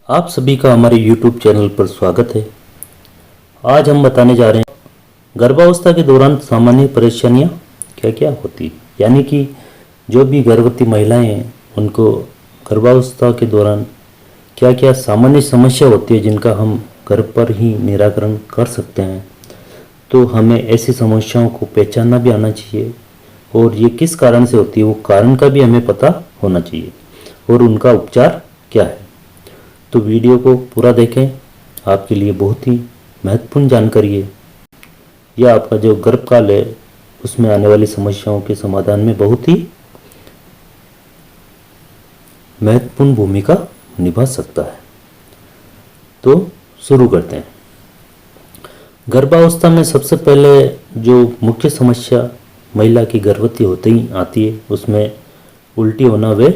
आप सभी का हमारे YouTube चैनल पर स्वागत है। आज हम बताने जा रहे हैं गर्भावस्था के दौरान सामान्य परेशानियां क्या क्या होती हैं। यानी कि जो भी गर्भवती महिलाएं हैं उनको गर्भावस्था के दौरान क्या क्या सामान्य समस्या होती है जिनका हम घर पर ही निराकरण कर सकते हैं। तो हमें ऐसी समस्याओं को पहचानना भी आना चाहिए और ये किस कारण से होती है वो कारण का भी हमें पता होना चाहिए और उनका उपचार क्या है। तो वीडियो को पूरा देखें, आपके लिए बहुत ही महत्वपूर्ण जानकारी है। यह आपका जो गर्भकाल है उसमें आने वाली समस्याओं के समाधान में बहुत ही महत्वपूर्ण भूमिका निभा सकता है। तो शुरू करते हैं। गर्भावस्था में सबसे पहले जो मुख्य समस्या महिला की गर्भवती होते ही आती है उसमें उल्टी होना व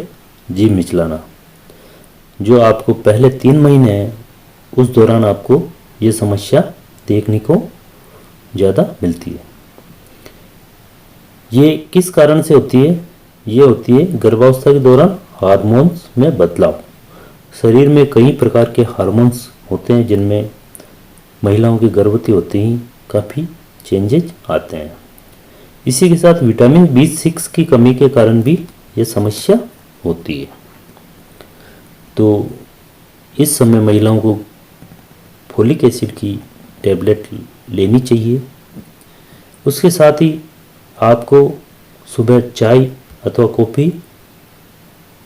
जीभ मिचलाना। जो आपको पहले 3 महीने हैं उस दौरान आपको ये समस्या देखने को ज़्यादा मिलती है। ये किस कारण से होती है? ये होती है गर्भावस्था के दौरान हार्मोन्स में बदलाव। शरीर में कई प्रकार के हार्मोन्स होते हैं जिनमें महिलाओं की गर्भवती होते ही काफ़ी चेंजेज आते हैं। इसी के साथ विटामिन B6 की कमी के कारण भी ये समस्या होती है। तो इस समय महिलाओं को फोलिक एसिड की टैबलेट लेनी चाहिए। उसके साथ ही आपको सुबह चाय अथवा कॉफ़ी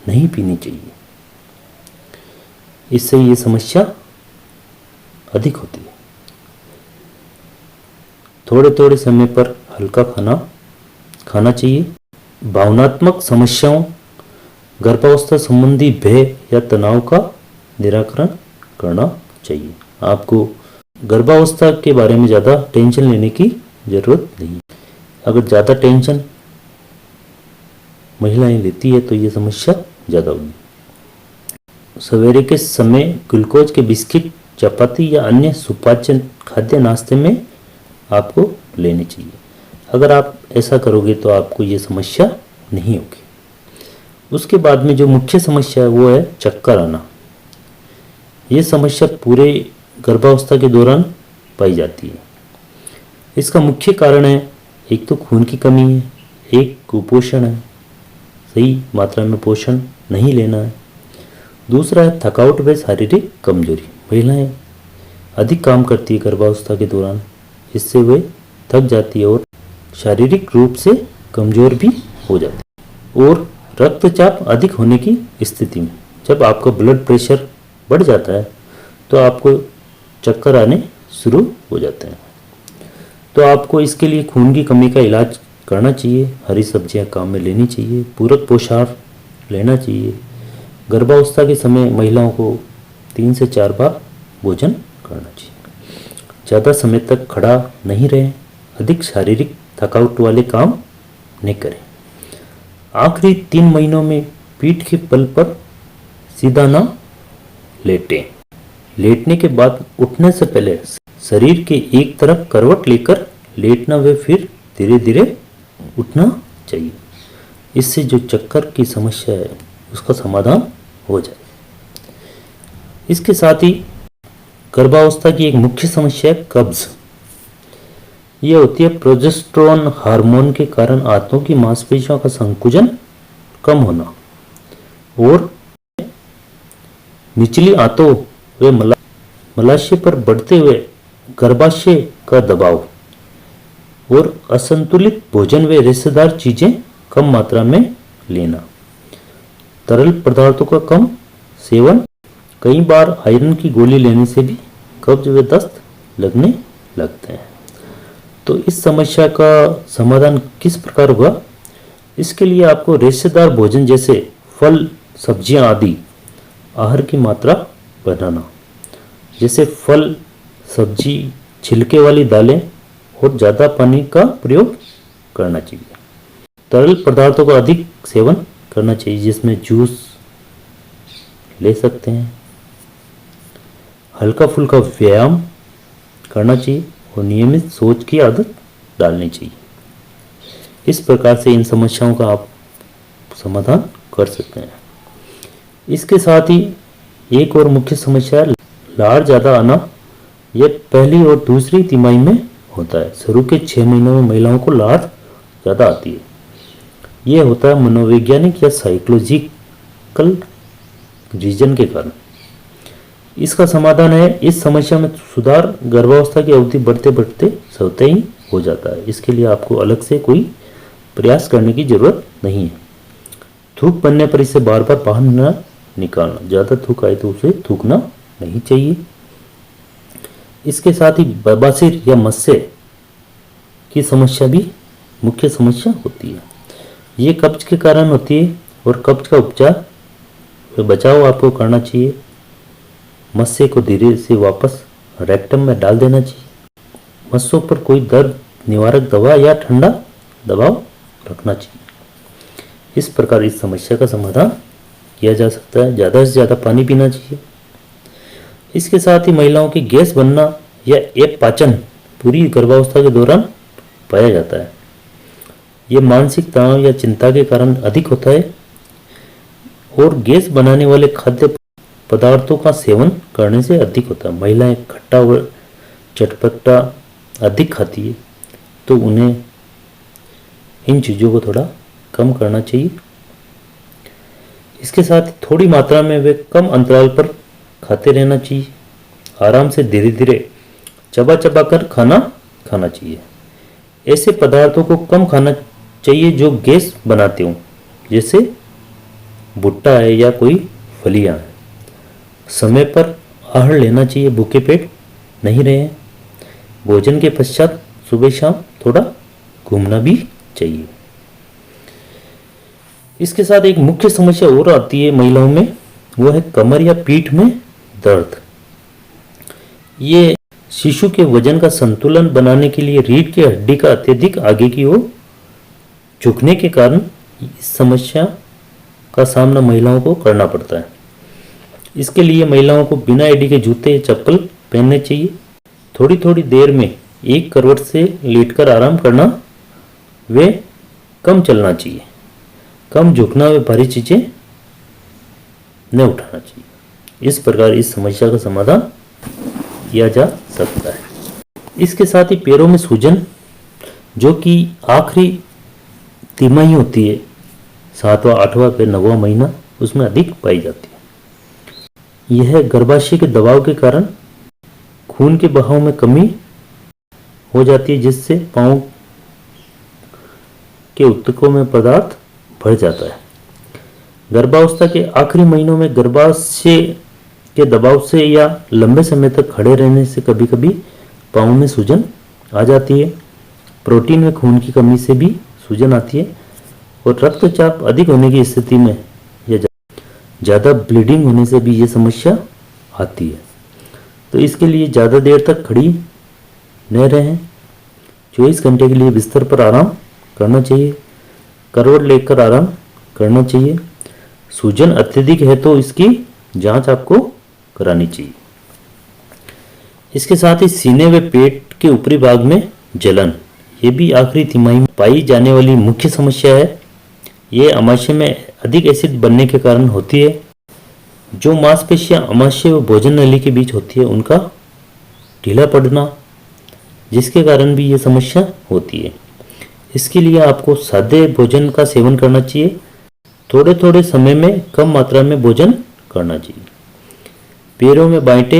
नहीं पीनी चाहिए, इससे ये समस्या अधिक होती है। थोड़े थोड़े समय पर हल्का खाना खाना चाहिए। भावनात्मक समस्याओं, गर्भावस्था संबंधी भय या तनाव का निराकरण करना चाहिए। आपको गर्भावस्था के बारे में ज़्यादा टेंशन लेने की ज़रूरत नहीं। अगर ज़्यादा टेंशन महिलाएं लेती है तो ये समस्या ज़्यादा होगी। सवेरे के समय ग्लूकोज के बिस्किट, चपाती या अन्य सुपाच्य खाद्य नाश्ते में आपको लेने चाहिए। अगर आप ऐसा करोगे तो आपको ये समस्या नहीं होगी। उसके बाद में जो मुख्य समस्या है वो है चक्कर आना। ये समस्या पूरे गर्भावस्था के दौरान पाई जाती है। इसका मुख्य कारण है एक तो खून की कमी है, एक कुपोषण है, सही मात्रा में पोषण नहीं लेना है। दूसरा है थकावट व शारीरिक कमजोरी। महिलाएं अधिक काम करती है गर्भावस्था के दौरान, इससे वे थक जाती है और शारीरिक रूप से कमजोर भी हो जाती है। और रक्तचाप अधिक होने की स्थिति में जब आपका ब्लड प्रेशर बढ़ जाता है तो आपको चक्कर आने शुरू हो जाते हैं। तो आपको इसके लिए खून की कमी का इलाज करना चाहिए। हरी सब्जियां काम में लेनी चाहिए, पूरक पोषाहार लेना चाहिए। गर्भावस्था के समय महिलाओं को 3 से 4 बार भोजन करना चाहिए। ज़्यादा समय तक खड़ा नहीं रहें, अधिक शारीरिक थकावट वाले काम नहीं करें। आखिरी 3 महीनों में पीठ के बल पर सीधा ना लेटें। लेटने के बाद उठने से पहले शरीर के एक तरफ करवट लेकर लेटना व फिर धीरे धीरे उठना चाहिए। इससे जो चक्कर की समस्या है उसका समाधान हो जाए। इसके साथ ही गर्भावस्था की एक मुख्य समस्या है कब्ज। यह होती है प्रोजेस्टेरोन हार्मोन के कारण आंतों की मांसपेशियों का संकुचन कम होना और निचली आंतों व मलाशय पर बढ़ते हुए गर्भाशय का दबाव और असंतुलित भोजन व रेशेदार चीजें कम मात्रा में लेना, तरल पदार्थों का कम सेवन, कई बार आयरन की गोली लेने से भी कब्ज व दस्त लगने लगते हैं। तो इस समस्या का समाधान किस प्रकार होगा? इसके लिए आपको रेशेदार भोजन जैसे फल, सब्जियां आदि आहार की मात्रा बढ़ाना, जैसे फल, सब्जी, छिलके वाली दालें और ज़्यादा पानी का प्रयोग करना चाहिए। तरल पदार्थों का अधिक सेवन करना चाहिए जिसमें जूस ले सकते हैं। हल्का फुल्का व्यायाम करना चाहिए और नियमित सोच की आदत डालनी चाहिए। इस प्रकार से इन समस्याओं का आप समाधान कर सकते हैं। इसके साथ ही एक और मुख्य समस्या लाड़ ज़्यादा आना, यह पहली और दूसरी तिमाही में होता है। शुरू के 6 महीनों में महिलाओं को लाड़ ज़्यादा आती है। यह होता है मनोवैज्ञानिक या साइकोलॉजिकल रीजन के कारण। इसका समाधान है, इस समस्या में सुधार गर्भावस्था की अवधि बढ़ते बढ़ते स्वतः ही हो जाता है। इसके लिए आपको अलग से कोई प्रयास करने की जरूरत नहीं है। थूक बनने पर इसे बार बार बाहर न निकालना, ज़्यादा थूक आए तो उसे थूकना नहीं चाहिए। इसके साथ ही बवासीर या मस्से की समस्या भी मुख्य समस्या होती है। ये कब्ज के कारण होती है और कब्ज का उपचार व बचाव आपको करना चाहिए। मस्से को धीरे से वापस रेक्टम में डाल देना चाहिए। मस्सों पर कोई दर्द निवारक दवा या ठंडा दबाव रखना चाहिए। इस प्रकार इस समस्या का समाधान किया जा सकता है। ज़्यादा से ज़्यादा पानी पीना चाहिए। इसके साथ ही महिलाओं की गैस बनना या अपाचन पूरी गर्भावस्था के दौरान पाया जाता है। यह मानसिक तनाव या चिंता के कारण अधिक होता है और गैस बनाने वाले खाद्य पदार्थों का सेवन करने से अधिक होता है। महिलाएं खट्टा व चटपटा अधिक खाती है तो उन्हें इन चीज़ों को थोड़ा कम करना चाहिए। इसके साथ थोड़ी मात्रा में वे कम अंतराल पर खाते रहना चाहिए। आराम से धीरे धीरे चबा चबा कर खाना चाहिए। ऐसे पदार्थों को कम खाना चाहिए जो गैस बनाते हों, जैसे भुट्टा है या कोई फलियां हैं। समय पर आहार लेना चाहिए, भूखे पेट नहीं रहें। भोजन के पश्चात सुबह शाम थोड़ा घूमना भी चाहिए। इसके साथ एक मुख्य समस्या और आती है महिलाओं में, वो है कमर या पीठ में दर्द। ये शिशु के वजन का संतुलन बनाने के लिए रीढ़ की हड्डी का अत्यधिक आगे की ओर झुकने के कारण इस समस्या का सामना महिलाओं को करना पड़ता है। इसके लिए महिलाओं को बिना एड़ी के जूते चप्पल पहनने चाहिए। थोड़ी थोड़ी देर में एक करवट से लेटकर आराम करना व कम चलना चाहिए। कम झुकना व भारी चीजें न उठाना चाहिए। इस प्रकार इस समस्या का समाधान किया जा सकता है। इसके साथ ही पैरों में सूजन, जो कि आखिरी तिमाही होती है, 7वां 8वां फिर 9वां महीना, उसमें अधिक पाई जाती है। यह गर्भाशय के दबाव के कारण खून के बहाव में कमी हो जाती है, जिससे पांव के ऊतकों में पदार्थ बढ़ जाता है। गर्भावस्था के आखिरी महीनों में गर्भाशय के दबाव से या लंबे समय तक खड़े रहने से कभी कभी पाँव में सूजन आ जाती है। प्रोटीन व खून की कमी से भी सूजन आती है और रक्तचाप अधिक होने की स्थिति में या ज़्यादा ब्लीडिंग होने से भी ये समस्या आती है। तो इसके लिए ज़्यादा देर तक खड़ी न रहें। 24 घंटे के लिए बिस्तर पर आराम करना चाहिए। करवट लेकर आराम करना चाहिए। सूजन अत्यधिक है तो इसकी जांच आपको करानी चाहिए। इसके साथ ही सीने व पेट के ऊपरी भाग में जलन, ये भी आखिरी तिमाही में पाई जाने वाली मुख्य समस्या है। ये अमाशय में अधिक एसिड बनने के कारण होती है। जो मांसपेशियां अमाशय व भोजन नली के बीच होती है उनका ढीला पड़ना, जिसके कारण भी ये समस्या होती है। इसके लिए आपको सादे भोजन का सेवन करना चाहिए। थोड़े थोड़े समय में कम मात्रा में भोजन करना चाहिए। पैरों में बांटे,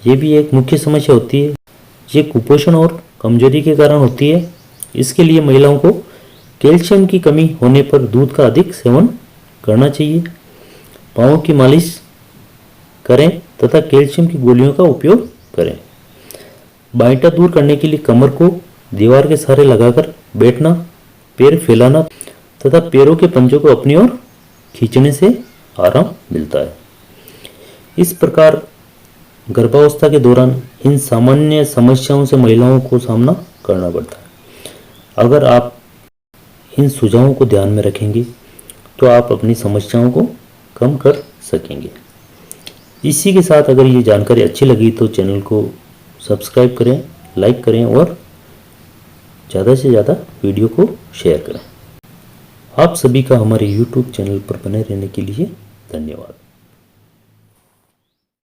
ये भी एक मुख्य समस्या होती है। ये कुपोषण और कमजोरी के कारण होती है। इसके लिए महिलाओं को कैल्शियम की कमी होने पर दूध का अधिक सेवन करना चाहिए। पाँव की मालिश करें तथा कैल्शियम की गोलियों का उपयोग करें। बांटा दूर करने के लिए कमर को दीवार के सहारे लगाकर बैठना, पैर फैलाना तथा पैरों के पंजों को अपनी ओर खींचने से आराम मिलता है। इस प्रकार गर्भावस्था के दौरान इन सामान्य समस्याओं से महिलाओं को सामना करना पड़ता है। अगर आप इन सुझावों को ध्यान में रखेंगे तो आप अपनी समस्याओं को कम कर सकेंगे। इसी के साथ अगर ये जानकारी अच्छी लगी तो चैनल को सब्सक्राइब करें, लाइक करें और ज़्यादा से ज़्यादा वीडियो को शेयर करें। आप सभी का हमारे YouTube चैनल पर बने रहने के लिए धन्यवाद।